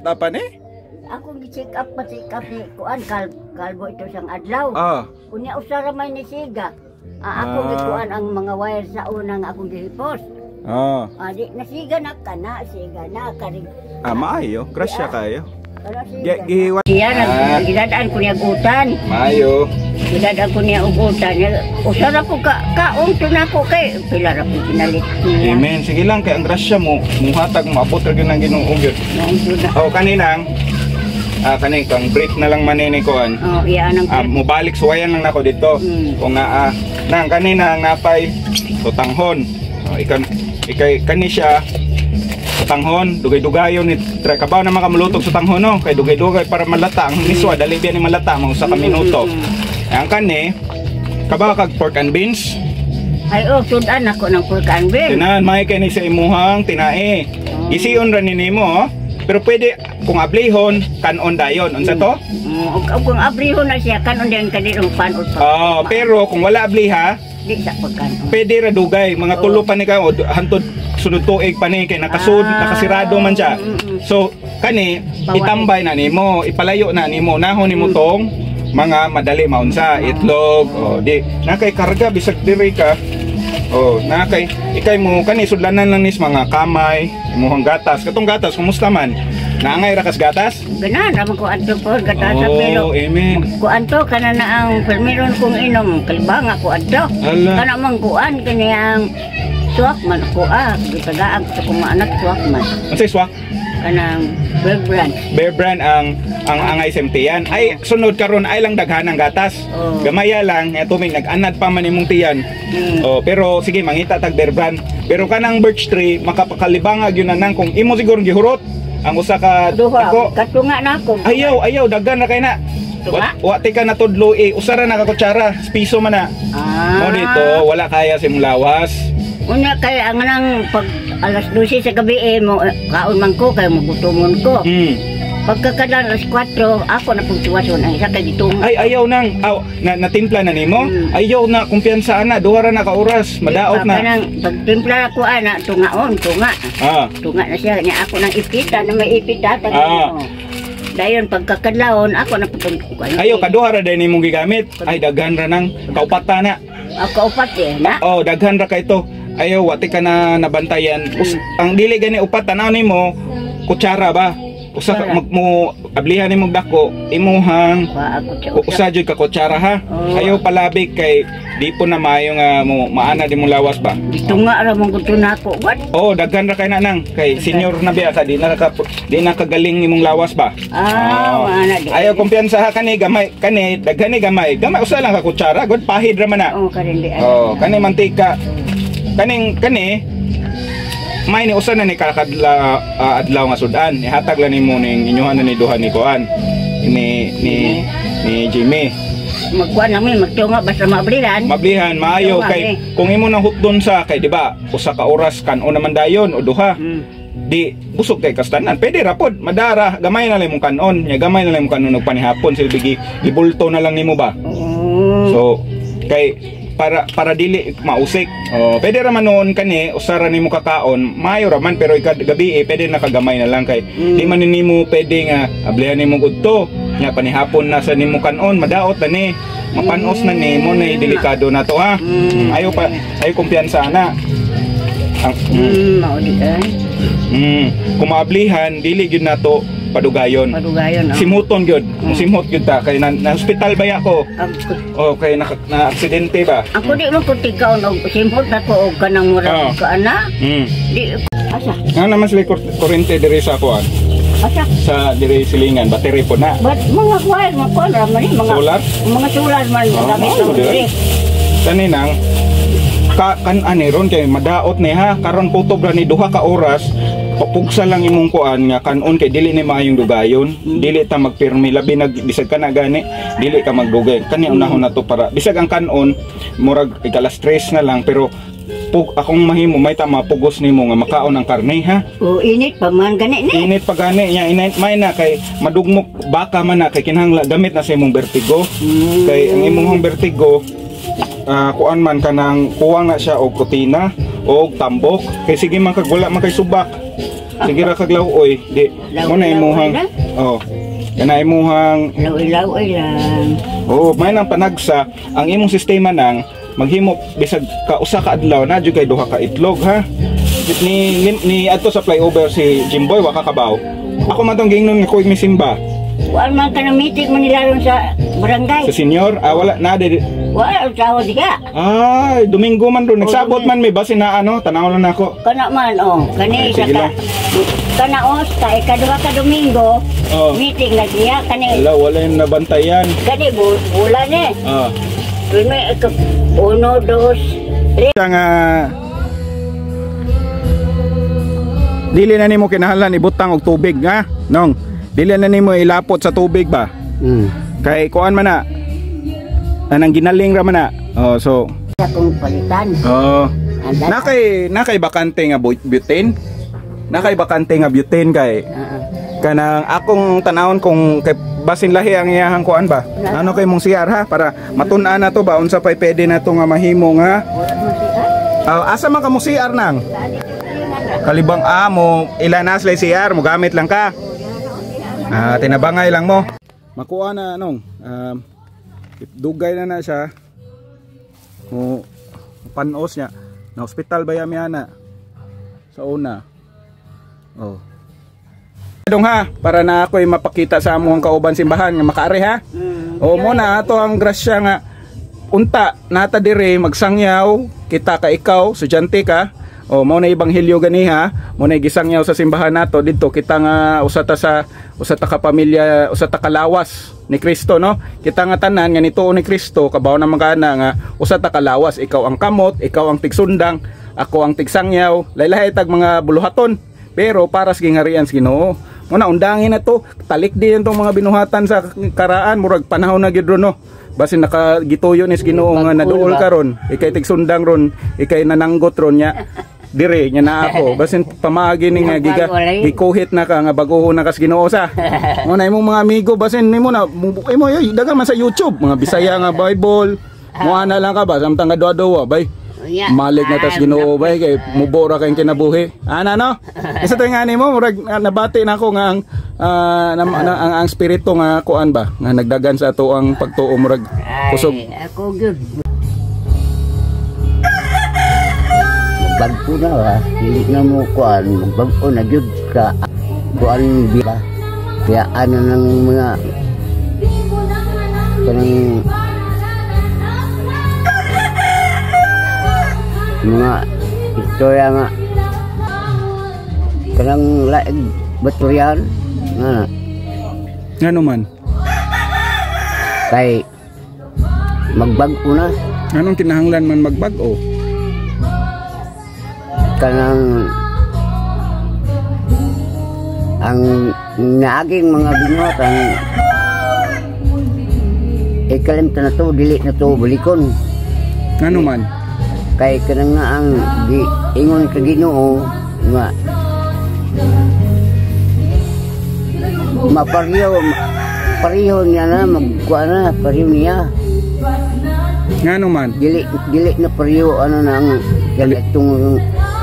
Apa ni? Ako gi-check up ni kuan kalbo ito siyang adlaw. Unya usara may nisiga. Ako gikuan ang mga wire sa unang akong gihipos. Di nasiga na kana, siga na karing. Maayo, grasya kayo. Gidadaan ko niya utan. Maayo. Gidadaan ko niya utan. Usara po kaong tunako kay pila ra po pinalit niya. Amen. Sige lang kay ang grasya mo, muhatag maabot ra gyud ang Ginoo gyud. Kaninang kaning kang brief na lang manini ko an. Iya nang mubalik suwayan lang nako dito. Kung nang kanina ang napay tutanghon. Ikay kani siya tanghon, dugay-dugayon ni kabaw na makamulutog sa tanghon no, kay dugay-dugay para malata ang miswa dali biya ni malata mga usa ka minuto. Ang kani kabaw kag pork and beans. Ay sudan ako ng pork and beans. Tinan may kani sa imuhang tinae. Isiyon ra ni nimo pero pwede kung ablihon kanon dayon unsa to? Kung ablihon na siya kanon dayon kanirong panot pa. Pero kung wala abliha di sa pagkanon. Pwede ra dugay mga tulo pa ni ka hantod sunod tuig pa ni kay nakasirado man siya. So kani itambay na nimo, ipalayo na nimo, nahon nimo tong mga madali maunsa, itlog, di nakay karga bisag diri ka. Nakay ikay mo kani sudlanan lang nis mga kamay, imong gatas. Katong gatas kumusta man? Naangay ra kas gatas? Ganan ra man ko adto po gatas pero. Amen. Ko anto kana na ang permiron kong inom kalbang ako adto. Kana man kuan kani ang swak man ako gitagaag sa kong anak swak man. Unsay swak? Kanang Bear Brand ang angay semtiyan. Ay sunod karon ay lang daghan ang gatas. Gamaya lang tumig nag-anad pa man imong tiyan. Pero sige mangita tag Bear Brand. Pero kanang birch tree makapakalibangag yun nang kung imo siguro gihurot ang usa ka ako katunga na ako. Ayaw daghan na kay na. Wa ka na tudlo usara na ka kutsara, piso man na. Mo dito wala kaya sa imong lawas. Unya kay ang nang pag alas 12 sa gabi mo kaon man ko kay magutomon ko. Pagkakadang alas 4 ako na pagtuwason ang isa kay ditong. Ay ayaw nang natimpla na nimo. Ayaw na kumpiyansa na duha ra na ka oras madaot na. Kanang pagtimpla ko ana tungaon. Tunga na siya nya ako nang ipita na may ipita tag. Dayon pagkakadlawon ako na pagkuan. Ayaw kaduha ra din imong gigamit. Ay daghan ra nang kaupata na. Kaupat na. Daghan ra kay to. Ayaw wati ka na nabantayan. Ang dili gani upat tanaw nimo kutsara ba? Usa mo ablihan nimo dako imuhang usa jud ka kutsara ha. Ayaw palabi kay di po na maayo nga mo maana di mo lawas ba? Tunga ra mong gusto nako. What? Daghan ra kay nang kay senior na biya ka di na kagaling imong lawas ba? Maana di. Ayaw kumpiyansa ha kani gamay kani daghan ni gamay. Gamay usa lang ka kutsara gud pahid ra man na. Karindi. Kani mantika kani may ni usa na ni kakadla adlaw nga sudan ihatag lang nimo ning inyohan na ni duha ni kuan ni Jimmy magkuan namin magtunga basta mablihan maayo kay kung imo nang hutdon sa kay di ba usa ka oras kanon naman dayon o duha di busog kay kastanan pwede ra pod madara gamay na lang imong kanon nya gamay na lang imong kanon og panihapon silbi gibulto na lang nimo ba so kay para dili mausik. Pwede ra man noon kani usara nimo kakaon, maayo ra man pero gabi pwede na kagamay na lang kay di man nimo pwede nga ablihan nimo gudto. Nya panihapon na sa nimo kanon, madaot na ni. Mapanos na nimo na delikado na to ha. Ayo kumpiyansa na. Kung maablihan dili gyud nato padugayon. Simuton gyud. Simhot gyud ta kay na hospital ba ako? Kay na aksidente ba? Ako di man ko tikaon og simhot nako og kanang mura ka ana. Di asa. Nga naman sila kurente diri sa ako asa? Sa diri silingan battery po na. But mga wire mga kon ra man mga solar? Mga solar man gamit diri. Kaninang kan ron kay madaot ni ha karon putob ra ni duha ka oras papugsa lang imong kuan nga kanon kay dili ni maayong dugayon dili ta magpirmi labi bisag ka na gani dili ka magdugay kani unahon na to para bisag ang kanon murag ikalas stress na lang pero akong mahimo may tama pugos nimo nga makaon ang karne ha. Init pa man gani ni. Init pa gani nya init may na kay madugmok baka man na kay kinahanglan gamit na sa imong vertigo. Kay ang imong vertigo kuan man kanang kuwang na siya og kutina og tambok kay sige man kag wala man kay subak Sige ra kag lawoy, di mo na imuhang. Oh. Kana imuhang Lawi-lawi lang. oh, may nang panagsa ang imong sistema nang maghimo bisag ka usa ka adlaw na jud kay duha ka itlog ha. Ni adto sa flyover si Jimboy wa ka kabaw. Ako man tong gingnon nga ko misimba. Wala man ka na meeting mo nilalong sa barangay. Sa senior, wala na de. Wala, tao di ka. Ay, Domingo man ron. Nagsabot man may basin na ano, tanaw lang nako. Kana man, kani Sige ka. lang. Kana osta, ikaduha ka Domingo, Oh. meeting na siya. Kani, Wala yung nabantayan. kani bulan eh. Ah. May 1, 2, 3. Siya nga dili na nimo kinahanglan ibutang og tubig nga, nong. Dili na nimo ilapot sa tubig ba? Kay kuan man na. Anang ginaling ra man na. Oh, so Akong palitan. oh. Nakay bakante nga butane. Nakay bakante nga butane kay kanang akong tanawon kung kay basin lahi ang iyahang kuan ba. Ano kay mong CR ha para matun-an na to ba unsa pay pwede na to nga mahimo nga. Asa man ka mo CR nang? Kalibang mo ilanas lay CR mo gamit lang ka. Tinabangay lang mo. Makuha na anong dugay na siya. O panos niya. Na hospital ba yamiana? Sa una. Oh. Dong ha, para na ako'y mapakita sa among kauban simbahan nga makaari ha. O mo na ato ang grasya nga unta nata dire magsangyaw kita ka ikaw estudyante ka. O mo na ebanghelyo gani ha, mo na gisangyaw sa simbahan nato didto kita nga usata ka pamilya, usata ka lawas ni Kristo no. Kita nga tanan nga nituo ni Kristo kabaw na magana nga usata ka lawas, ikaw ang kamot, ikaw ang tigsundang, ako ang tigsangyaw, laylay tag mga buluhaton. Pero para sa gingarian sa Ginoo. Mo na undangin na to, talik din tong mga binuhatan sa karaan murag panahon na gid no. Basin nakagituyo ni sa Ginoo nga naduol karon, ikay tigsundang ron, ikay nananggot ron nya. Dire nya na ako basin pamaagi ni nga gikuhit na ka nga baguho na kas Ginoo sa mo na imong mga amigo basin nimo na imo dagan man sa YouTube mga Bisaya nga Bible mo ana lang ka ba samtang adwa-adwa bay malig na tas Ginoo bay kay mubora kay kinabuhi ana no isa to nga nimo murag nabati na ako nga ang spirito nga kuan ba nga nagdagan sa ato ang pagtuo murag kusog Ako good. Bagpo na ba? Hindi na mo kuan, bagpo na jud ka kuan ba? Kaya ano ng mga istorya nga kanang laig baturyan nga naman kay magbag-o na anong kinahanglan man magbag-o kanang ang naging mga binuhat ang ikalimta na to dili na to bulikon ano man kay kanang nga ang ingon ka Ginoo nga pariho niya na magkuha na pariho niya nga naman dili na pariho ano na ang itong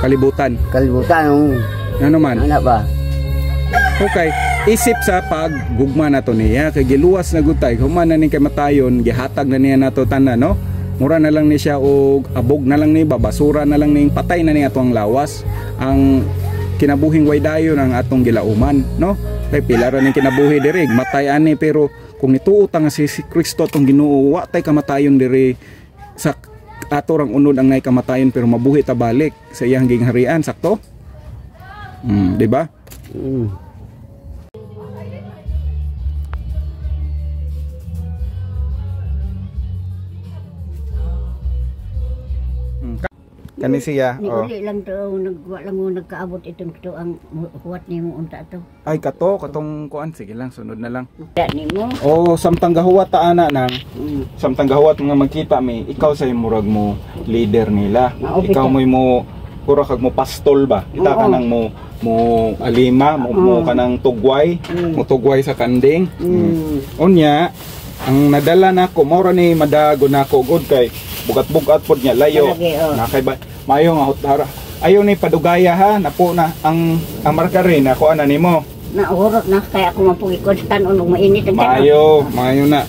kalibutan ano man ana ba okay isip sa paggugma nato niya kay giluwas na gud tay human na ning kamatayon gihatag na niya nato tanan no mura na lang ni siya og abog na lang ni babasura na lang ning patay na ni atong lawas ang kinabuhing way dayon ang atong gilauman no kay pila ra ning kinabuhi diri matay ani pero kung nituo ta nga si Kristo atong Ginoo wa tay kamatayon diri sa ato rang unod ang nay kamatayon pero mabuhi ta balik sa iyang gingharian sakto di ba kani siya uli lang to nagkaabot itong to ang huwat nimo unta to ay katong kuan sige lang sunod na lang nimo samtang gahuwat ta ana nang samtang gahuwat nga magkita mi ikaw sa murag mo leader nila ikaw mo pura kag mo pastol ba kita ka nang mo alima mo kanang tugway mo tugway sa kanding unya ang nadala nako mao ra ni madago nako good kay bugat-bugat pod niya layo nakay ba mayo nga Ayaw ni padugaya ha, napo na ang margarin ako ana nimo. Naurot na kaya ako mapugikod sa tanon ug mainit ang tanon. Maayo na.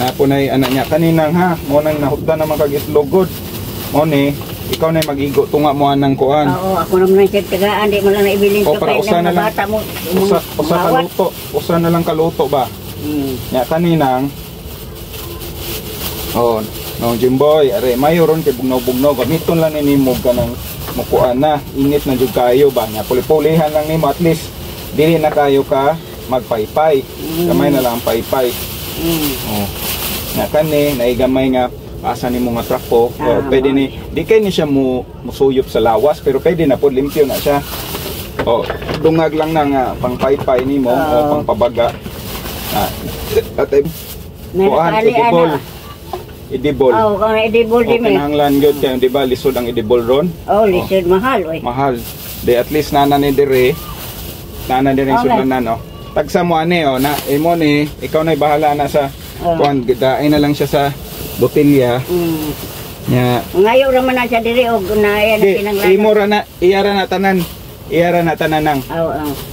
Napo na anak niya kaninang ha, mo nang nahutdan naman kag islogod. Mo ni ikaw na magigo tunga mo anang kuan. Oo, ako naman ang tagaan di mo lang naibilin ko kay ng bata mo. Usa na lang kaluto ba? Nya kaninang no Jimboy, are mayo ron kay bugnaw-bugnaw gamiton lang nimo kanang mukuan na init na jud kayo ba nya puli-pulihan lang nimo at least dili na kayo ka magpaypay. Gamay na lang ang paypay. Nya kani naigamay nga asa nimo nga trapo, pwede ni di kay ni siya musuyop sa lawas pero pwede na pod limpyo na siya. Dungag lang na nga pang paypay nimo o pang pabaga. At kuan edible. Kung edible di man. Kinahanglan gyud kay di ba lisod ang edible ron? Lisod mahal oy. Mahal. Di at least nana ni dire. Nana dire sudlanan Tagsa mo ani na imo ni ikaw na bahala na sa kuan gidain na lang siya sa botelya. Nya ngayo ra man na siya dire og naaya na kinanglan. Imo ra na iyara na tanan nang.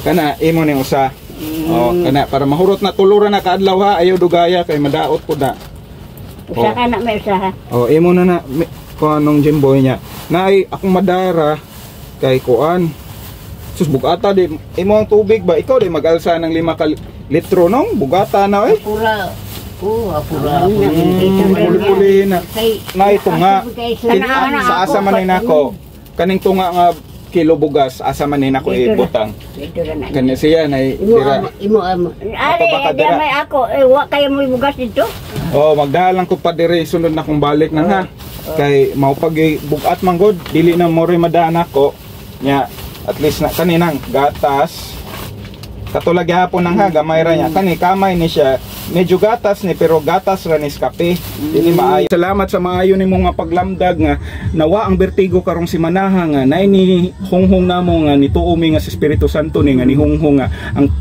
Kana imo ni usa. Kana para mahurot na tuluran na kaadlaw ha, ayaw dugaya kay madaot pud na. Usa ka na may usa ha. Imo na kuan nung Jimboy niya. Naay akong madara kay kuan. Sus bugata di imo ang tubig ba? Ikaw di mag-alsa ng 5 litro nung bugata na Apura. Puli-puli na. Naay tunga. Sa asa man ni nako. Kaning tunga nga kilo bugas asa man ni nako ibutang. Kanya siya na dira. Imo may ako wa kay mo bugas dito. Magdahal lang ko pa dire sunod na kong balik na ha. Kay mao pag bugat man god dili na mo ri madaan ako. Nya at least na kaninang gatas. Katulag hapon nang ha gamay ra nya kani kamay ni siya. Medyo gatas ni pero gatas ra ni kape. Dili maayo. Salamat sa maayo nimo nga paglamdag nga nawa ang bertigo karong simanaha nga nay ni hunghong namo nga nituo mi nga si Espiritu Santo ni nga ni hunghong nga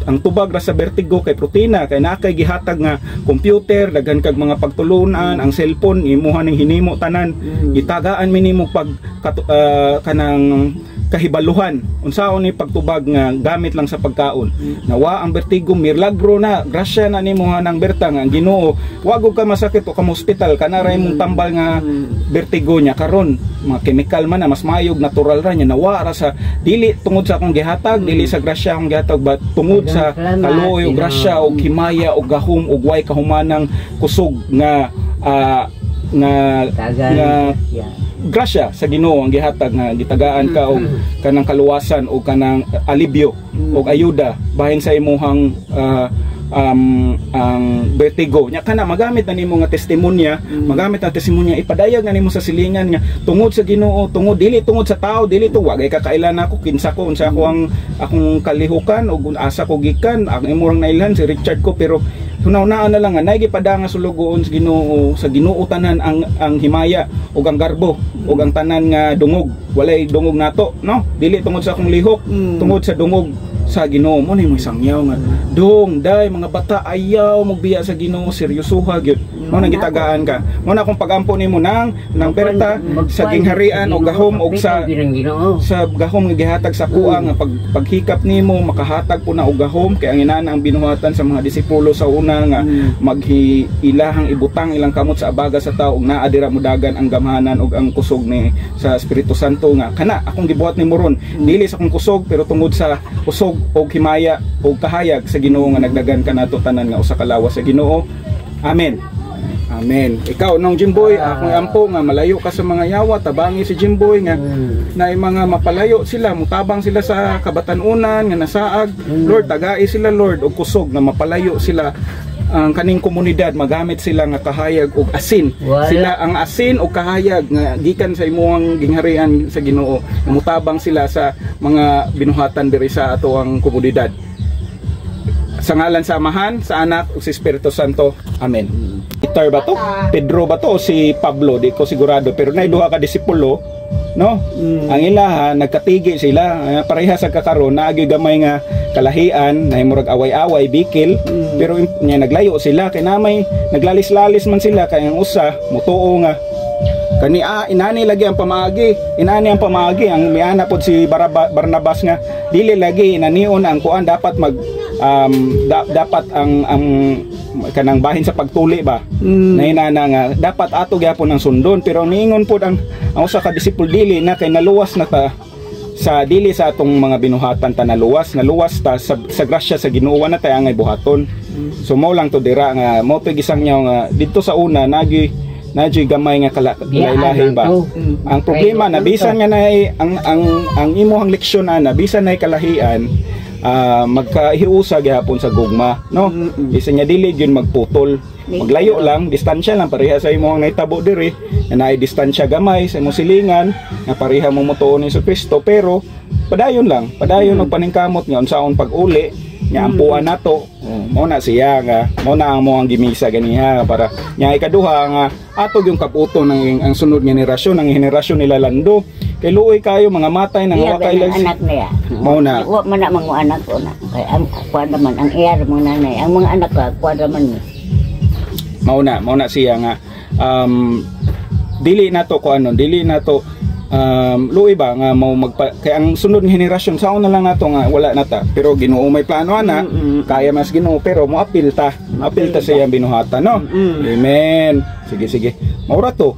ang tubag ra sa bertigo kay protina kay nakay gihatag nga computer daghan kag mga pagtulunan ang cellphone imuha ning hinimo tanan gitagaan mi nimo pag kanang kahibaluhan unsaon ni pagtubag nga gamit lang sa pagkaon nawa ang bertigo milagro na grasya na nimo nang berta nga ang Ginoo wag ka masakit o ka hospital kana ra imong tambal nga bertigo nya karon mga chemical man na mas maayog natural ra nya nawa ra sa dili tungod sa akong gihatag dili sa grasya akong gihatag but tungod sa kaluoy o grasya o himaya o gahom o way kahumanang kusog nga grasya sa Ginoo ang gihatag nga gitagaan ka og kanang kaluwasan o kanang alibyo o ayuda bahin sa imuhang ang vertigo nya kana magamit na nimo nga testimonya ipadayag na nimo sa silingan nga tungod sa Ginoo tungod dili tungod sa tao dili to wagay kakailan ako kinsa ko unsa ako akong kalihukan ug asa ko gikan ang imong nailhan si Richard ko pero hunaw-hunaan na lang nga nay gipada nga sulugoon sa Ginoo tanan ang himaya ug ang garbo ug ang tanan nga dungog walay dungog nato no dili tungod sa akong lihok tungod sa dungog sa Ginoo mo ni mo sangyaw nga dong day mga bata ayaw magbiya sa Ginoo seryosoha gyud mo nang gitagaan ka mo na akong pagampo nimo nang berta sa gingharian o gahom og sa gahom nga gihatag sa kuha nga paghikap nimo makahatag po na og gahom kay ang inana ang binuhatan sa mga disipulo sa una nga ilahang ibutang ilang kamot sa abaga sa tao ug naa dira mudagan ang gamhanan ug ang kusog ni sa Espiritu Santo nga kana akong gibuhat nimo ron dili sa akong kusog pero tungod sa kusog o himaya o kahayag sa Ginoo nga nagdagan ka nato tanan nga usa ka lawas sa Ginoo. Amen. Amen. Ikaw nung Jimboy, akong ampo nga malayo ka sa mga yawa, tabangi si Jimboy nga na mga mapalayo sila, mutabang sila sa kabatanunan nga nasaag. Lord, tagai sila Lord og kusog na mapalayo sila ang kaning komunidad magamit sila nga kahayag og asin. Sila ang asin o kahayag nga gikan sa imong gingharian sa Ginoo. Mutabang sila sa mga binuhatan diri sa ato ang komunidad. Sa ngalan sa Amahan, sa Anak ug sa Espiritu Santo. Amen. Peter ba to? Pedro ba to o si Pablo? Di ko sigurado pero nay duha ka disipulo, no? Ang ilaha nagkatigi sila, pareha sa kakaron naagi gamay nga kalahian, nay murag away-away bikil, pero nya naglayo sila kay namay naglalis-lalis man sila kay ang usa mutuo nga Kani inani lagi ang pamaagi. Inani ang pamaagi ang miana pod si Barnabas nga dili lagi inanion ang kuan dapat mag dapat ang kanang bahin sa pagtuli ba. Na inana nga dapat ato gyapon ang sundon pero niingon pod ang usa ka disipulo dili na kay naluwas na ta sa dili sa atong mga binuhatan ta naluwas ta sa grasya sa Ginoo na tay angay buhaton. So mao lang to dira nga mao to gisang nyaw nga didto sa una nagi gamay nga kalailahi ba. Ang problema na bisan nga nay ang imuhang leksyon na bisan nay kalahian magkahiusa gyapon sa gugma no. Bisan nya dili gyud magputol. Maglayo lang, distansya lang pareha sa imong naitabo diri. Na ay distansya gamay sa imong silingan nga pareha mo motuon ni Kristo pero padayon lang, padayon og paningkamot nga unsaon pag-uli nya ampuan nato. Mo na siya nga mo na ang mo ang gimisa ganiha para nya ikaduha nga ato yung kaputo ng ang sunod nga henerasyon ang henerasyon nila Lando kay luoy kayo mga matay nang wakay lang anak niya mo na wa man na mga anak ko na kay ang kuan naman ang iyar mo nanay ang mga anak ko kuan naman mo na siya nga dili nato ko ano dili nato luoy ba nga mau kay ang sunod nga henerasyon saon na lang nato nga wala nata pero Ginoo may plano ana kaya mas Ginoo pero mo apil ta siya binuhatan no. Amen. Sige maura to.